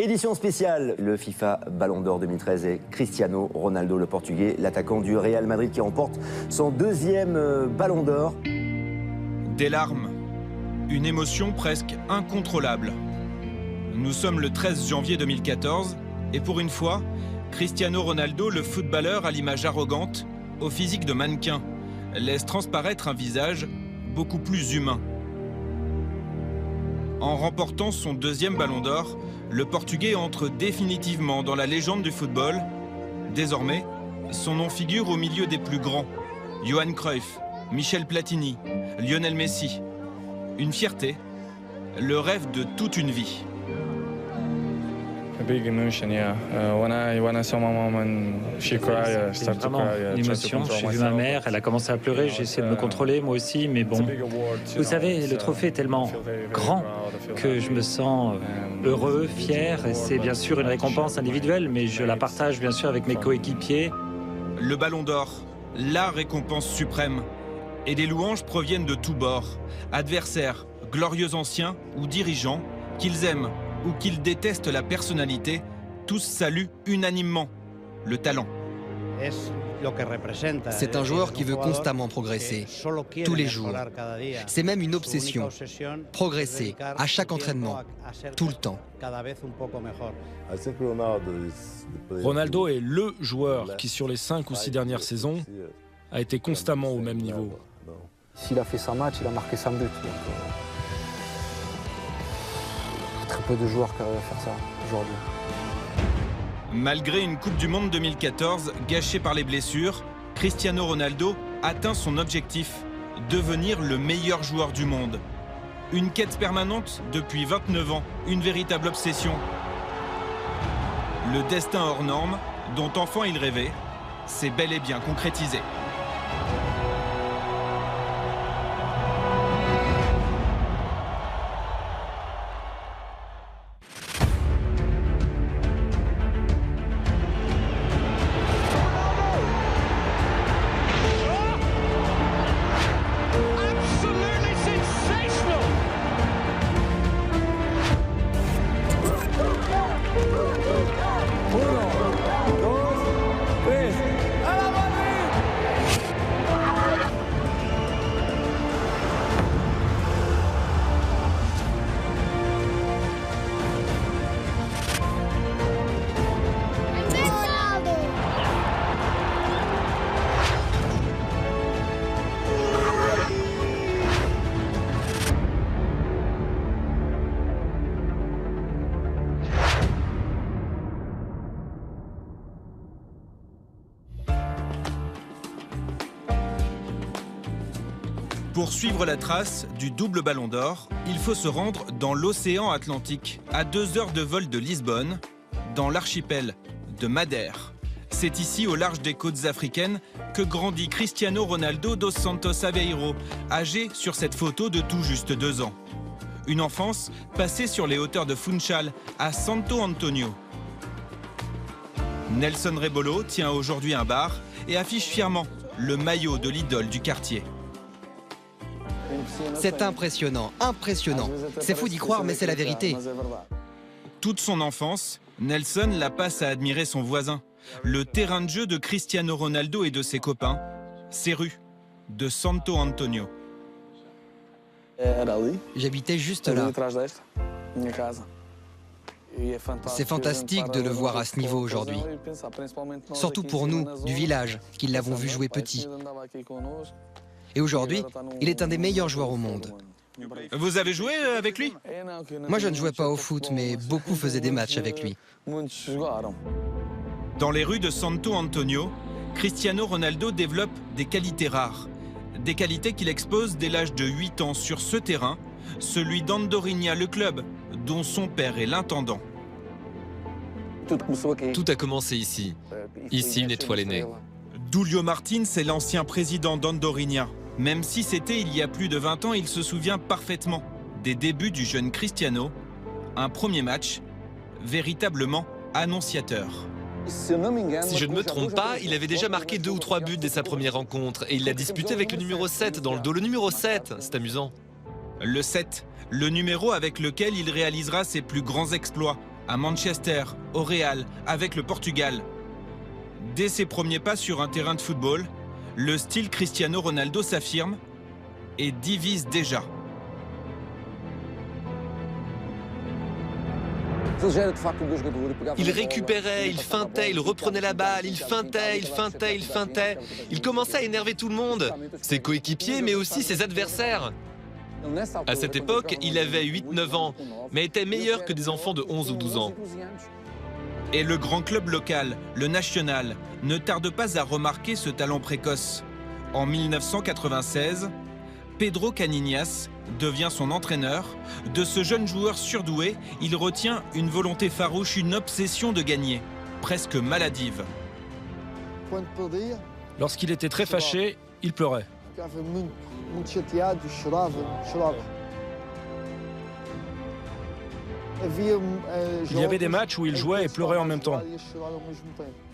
Édition spéciale, le FIFA Ballon d'Or 2013 et Cristiano Ronaldo, le Portugais, l'attaquant du Real Madrid qui remporte son deuxième Ballon d'Or. Des larmes, une émotion presque incontrôlable. Nous sommes le 13 janvier 2014 et pour une fois, Cristiano Ronaldo, le footballeur à l'image arrogante, au physique de mannequin, laisse transparaître un visage beaucoup plus humain. En remportant son deuxième Ballon d'Or, le Portugais entre définitivement dans la légende du football. Désormais, son nom figure au milieu des plus grands. Johan Cruyff, Michel Platini, Lionel Messi. Une fierté, le rêve de toute une vie. Big emotion, yeah. When I saw my mom and she cried, C'était vraiment une émotion. J'ai vu ma mère, elle a commencé à pleurer, j'ai essayé de me contrôler moi aussi, mais bon. Vous savez, le trophée est tellement grand que je me sens heureux, fier. C'est bien sûr une récompense individuelle, mais je la partage bien sûr avec mes coéquipiers. Le Ballon d'Or, la récompense suprême. Et les louanges proviennent de tous bords. Adversaires, glorieux anciens ou dirigeants, qu'ils aiment ou qu'ils détestent la personnalité, tous saluent unanimement le talent. C'est un joueur qui veut constamment progresser, tous les jours. C'est même une obsession. Progresser, à chaque entraînement, tout le temps. Ronaldo est le joueur qui, sur les 5 ou 6 dernières saisons, a été constamment au même niveau. S'il a fait 100 matchs, il a marqué 100 buts. Donc, très peu de joueurs qui arrivent à faire ça aujourd'hui. Malgré une Coupe du Monde 2014 gâchée par les blessures, Cristiano Ronaldo atteint son objectif, devenir le meilleur joueur du monde. Une quête permanente depuis 29 ans, une véritable obsession. Le destin hors norme, dont enfant il rêvait, s'est bel et bien concrétisé. Pour suivre la trace du double Ballon d'Or, il faut se rendre dans l'océan Atlantique, à 2 heures de vol de Lisbonne, dans l'archipel de Madère. C'est ici, au large des côtes africaines, que grandit Cristiano Ronaldo dos Santos Aveiro, âgé sur cette photo de tout juste 2 ans. Une enfance passée sur les hauteurs de Funchal, à Santo Antonio. Nelson Rebolo tient aujourd'hui un bar et affiche fièrement le maillot de l'idole du quartier. C'est impressionnant, impressionnant. C'est fou d'y croire, mais c'est la vérité. Toute son enfance, Nelson la passe à admirer son voisin. Le terrain de jeu de Cristiano Ronaldo et de ses copains, ses rues de Santo Antonio. J'habitais juste là. C'est fantastique de le voir à ce niveau aujourd'hui. Surtout pour nous, du village, qui l'avons vu jouer petit. Et aujourd'hui, il est un des meilleurs joueurs au monde. Vous avez joué avec lui? Moi, je ne jouais pas au foot, mais beaucoup faisaient des matchs avec lui. Dans les rues de Santo Antonio, Cristiano Ronaldo développe des qualités rares. Des qualités qu'il expose dès l'âge de 8 ans sur ce terrain, celui d'Andorinha, le club, dont son père est l'intendant. Tout a commencé ici. Ici, une étoile est née. Dúlio Martins est l'ancien président d'Andorinha. Même si c'était il y a plus de 20 ans, il se souvient parfaitement des débuts du jeune Cristiano. Un premier match véritablement annonciateur. Si je ne me trompe pas, il avait déjà marqué 2 ou 3 buts dès sa première rencontre et il l'a disputé avec le numéro 7 dans le dos. Le numéro 7, c'est amusant. Le 7, le numéro avec lequel il réalisera ses plus grands exploits, à Manchester, au Real, avec le Portugal. Dès ses premiers pas sur un terrain de football, le style Cristiano Ronaldo s'affirme et divise déjà. Il récupérait, il feintait, il reprenait la balle, il feintait, il feintait, il feintait. Il commençait à énerver tout le monde, ses coéquipiers mais aussi ses adversaires. À cette époque, il avait 8-9 ans, mais était meilleur que des enfants de 11 ou 12 ans. Et le grand club local, le Nacional, ne tarde pas à remarquer ce talent précoce. En 1996, Pedro Caninhas devient son entraîneur. De ce jeune joueur surdoué, il retient une volonté farouche, une obsession de gagner, presque maladive. Lorsqu'il était très fâché, il pleurait. Il y avait des matchs où il jouait et pleurait en même temps.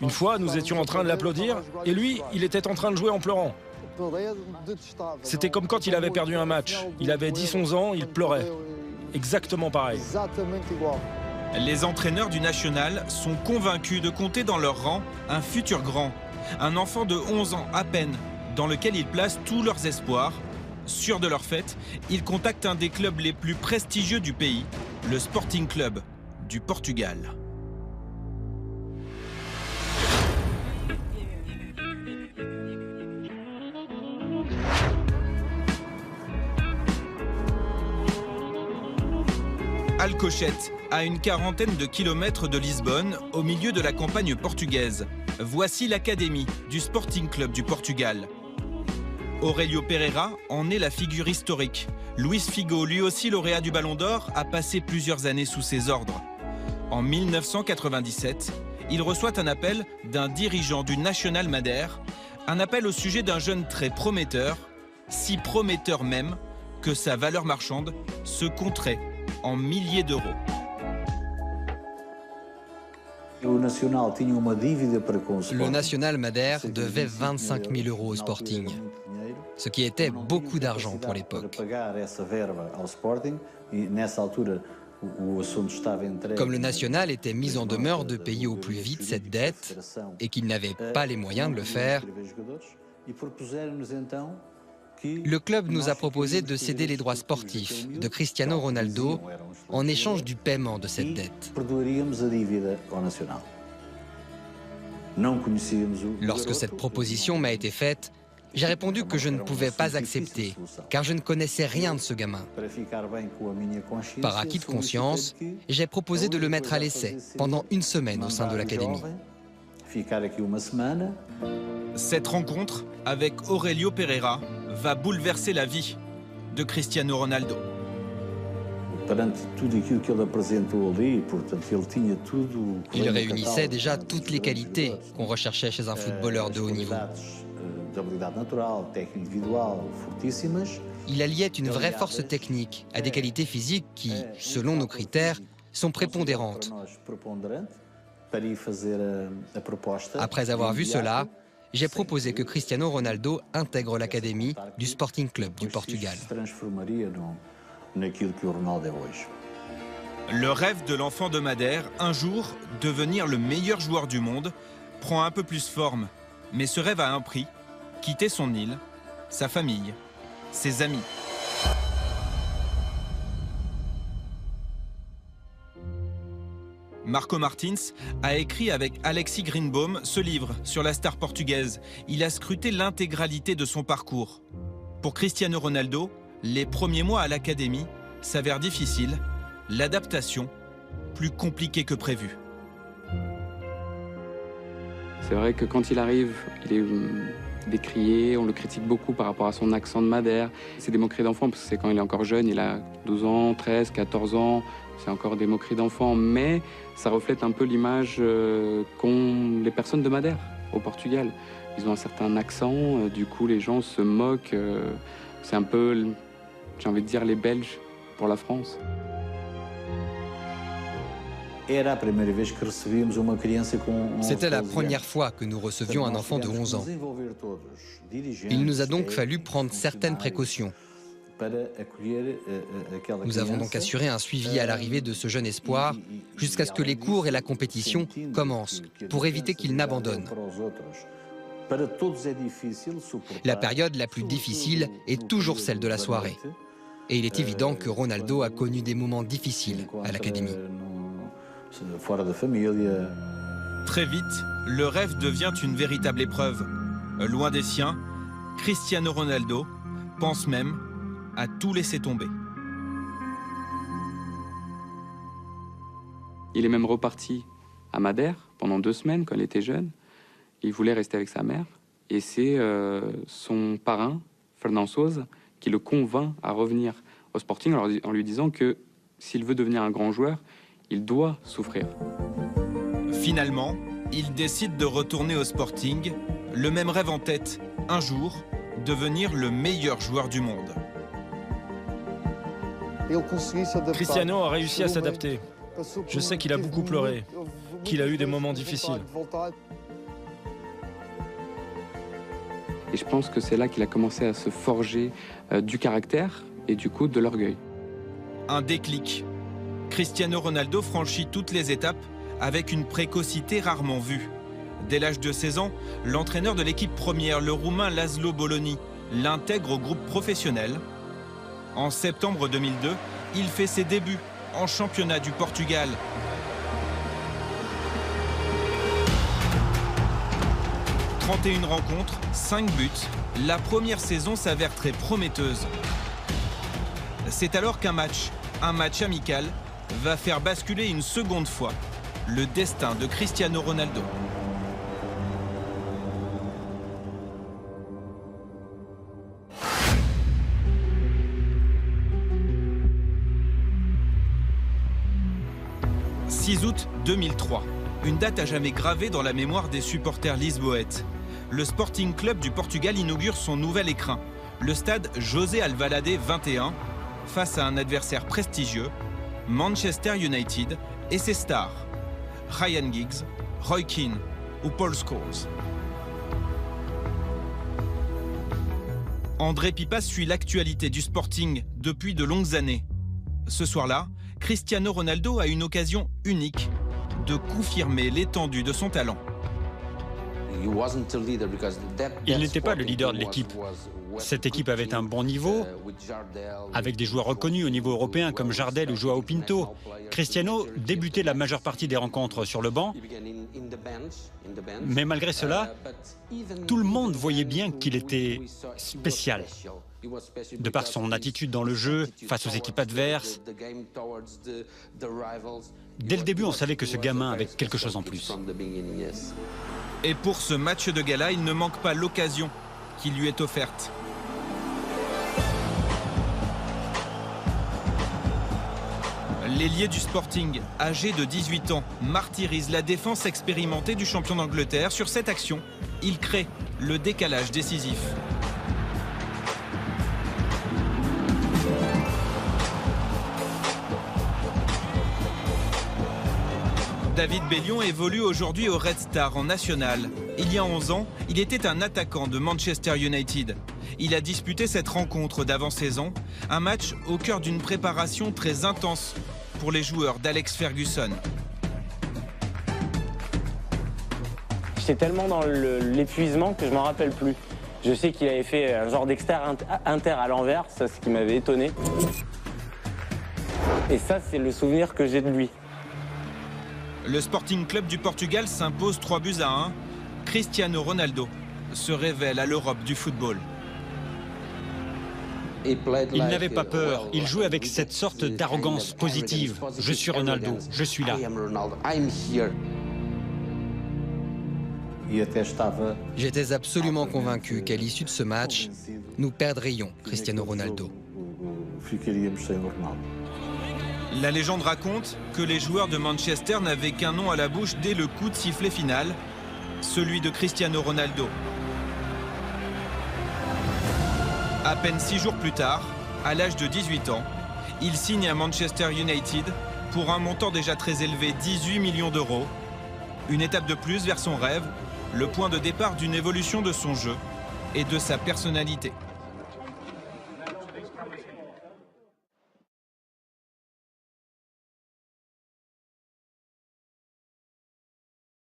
Une fois, nous étions en train de l'applaudir et lui, il était en train de jouer en pleurant. C'était comme quand il avait perdu un match. Il avait 10-11 ans, il pleurait. Exactement pareil. Les entraîneurs du Nacional sont convaincus de compter dans leur rang un futur grand, un enfant de 11 ans à peine, dans lequel ils placent tous leurs espoirs. Sûrs de leur fête, ils contactent un des clubs les plus prestigieux du pays, le Sporting Club du Portugal. Alcochete, à une quarantaine de kilomètres de Lisbonne, au milieu de la campagne portugaise. Voici l'académie du Sporting Club du Portugal. Aurélio Pereira en est la figure historique. Luis Figo, lui aussi lauréat du Ballon d'Or, a passé plusieurs années sous ses ordres. En 1997, il reçoit un appel d'un dirigeant du Nacional Madère, un appel au sujet d'un jeune très prometteur, si prometteur même que sa valeur marchande se compterait en milliers d'euros. Le Nacional Madère devait 25 000 euros au Sporting, ce qui était beaucoup d'argent pour l'époque. Comme le Nacional était mis en demeure de payer au plus vite cette dette et qu'il n'avait pas les moyens de le faire, le club nous a proposé de céder les droits sportifs de Cristiano Ronaldo en échange du paiement de cette dette. Lorsque cette proposition m'a été faite, j'ai répondu que je ne pouvais pas accepter, car je ne connaissais rien de ce gamin. Par acquis de conscience, j'ai proposé de le mettre à l'essai pendant une semaine au sein de l'académie. Cette rencontre avec Aurélio Pereira va bouleverser la vie de Cristiano Ronaldo. Il réunissait déjà toutes les qualités qu'on recherchait chez un footballeur de haut niveau. Il alliait une vraie force technique à des qualités physiques qui, selon nos critères, sont prépondérantes. Après avoir vu cela, j'ai proposé que Cristiano Ronaldo intègre l'académie du Sporting Club du Portugal. Le rêve de l'enfant de Madère, un jour devenir le meilleur joueur du monde, prend un peu plus forme. Mais ce rêve a un prix, quitter son île, sa famille, ses amis. Marco Martins a écrit avec Alexis Greenbaum ce livre sur la star portugaise. Il a scruté l'intégralité de son parcours. Pour Cristiano Ronaldo, les premiers mois à l'académie s'avèrent difficiles, l'adaptation plus compliquée que prévu. C'est vrai que quand il arrive, il est décrié, on le critique beaucoup par rapport à son accent de Madère. C'est des moqueries d'enfant parce que c'est quand il est encore jeune, il a 12 ans, 13, 14 ans, c'est encore des moqueries d'enfant, mais ça reflète un peu l'image qu'ont les personnes de Madère au Portugal. Ils ont un certain accent, du coup les gens se moquent, c'est un peu, j'ai envie de dire, les Belges pour la France. C'était la première fois que nous recevions un enfant de 11 ans. Il nous a donc fallu prendre certaines précautions. Nous avons donc assuré un suivi à l'arrivée de ce jeune espoir jusqu'à ce que les cours et la compétition commencent pour éviter qu'il n'abandonne. La période la plus difficile est toujours celle de la soirée. Et il est évident que Ronaldo a connu des moments difficiles à l'académie. Très vite, le rêve devient une véritable épreuve. Loin des siens, Cristiano Ronaldo pense même à tout laisser tomber. Il est même reparti à Madère pendant 2 semaines quand il était jeune. Il voulait rester avec sa mère. Et c'est son parrain, Fernand Souza, qui le convainc à revenir au Sporting en lui disant que s'il veut devenir un grand joueur, il doit souffrir. Finalement, il décide de retourner au Sporting, le même rêve en tête, un jour, devenir le meilleur joueur du monde. Cristiano a réussi à s'adapter. Je sais qu'il a beaucoup pleuré, qu'il a eu des moments difficiles. Et je pense que c'est là qu'il a commencé à se forger du caractère et du coup de l'orgueil. Un déclic. Cristiano Ronaldo franchit toutes les étapes avec une précocité rarement vue. Dès l'âge de 16 ans, l'entraîneur de l'équipe première, le Roumain Laszlo Bologna, l'intègre au groupe professionnel. En septembre 2002, il fait ses débuts en championnat du Portugal. « 31 rencontres, 5 buts, la première saison s'avère très prometteuse. C'est alors qu'un match amical, va faire basculer une seconde fois le destin de Cristiano Ronaldo. « 6 août 2003, une date à jamais gravée dans la mémoire des supporters lisboètes. Le Sporting Club du Portugal inaugure son nouvel écrin, le stade José Alvalade 21, face à un adversaire prestigieux, Manchester United et ses stars, Ryan Giggs, Roy Keane ou Paul Scholes. André Pipas suit l'actualité du Sporting depuis de longues années. Ce soir-là, Cristiano Ronaldo a une occasion unique de confirmer l'étendue de son talent. Il n'était pas le leader de l'équipe. Cette équipe avait un bon niveau, avec des joueurs reconnus au niveau européen comme Jardel ou Joao Pinto. Cristiano débutait la majeure partie des rencontres sur le banc, mais malgré cela, tout le monde voyait bien qu'il était spécial. De par son attitude dans le jeu, face aux équipes adverses. Dès le début, on savait que ce gamin avait quelque chose en plus. Et pour ce match de gala, il ne manque pas l'occasion qui lui est offerte. L'ailier du Sporting, âgé de 18 ans, martyrise la défense expérimentée du champion d'Angleterre. Sur cette action, il crée le décalage décisif. David Bellion évolue aujourd'hui au Red Star en National. Il y a 11 ans, il était un attaquant de Manchester United. Il a disputé cette rencontre d'avant-saison, un match au cœur d'une préparation très intense pour les joueurs d'Alex Ferguson. J'étais tellement dans l'épuisement que je m'en rappelle plus. Je sais qu'il avait fait un genre d'exter-inter à l'envers, ça c'est ce qui m'avait étonné. Et ça, c'est le souvenir que j'ai de lui. Le Sporting Club du Portugal s'impose 3-1. Cristiano Ronaldo se révèle à l'Europe du football. Il n'avait pas peur, il jouait avec cette sorte d'arrogance positive. Je suis Ronaldo, je suis là. J'étais absolument convaincu qu'à l'issue de ce match, nous perdrions Cristiano Ronaldo. La légende raconte que les joueurs de Manchester n'avaient qu'un nom à la bouche dès le coup de sifflet final, celui de Cristiano Ronaldo. À peine 6 jours plus tard, à l'âge de 18 ans, il signe à Manchester United pour un montant déjà très élevé, 18 millions d'euros. Une étape de plus vers son rêve, le point de départ d'une évolution de son jeu et de sa personnalité.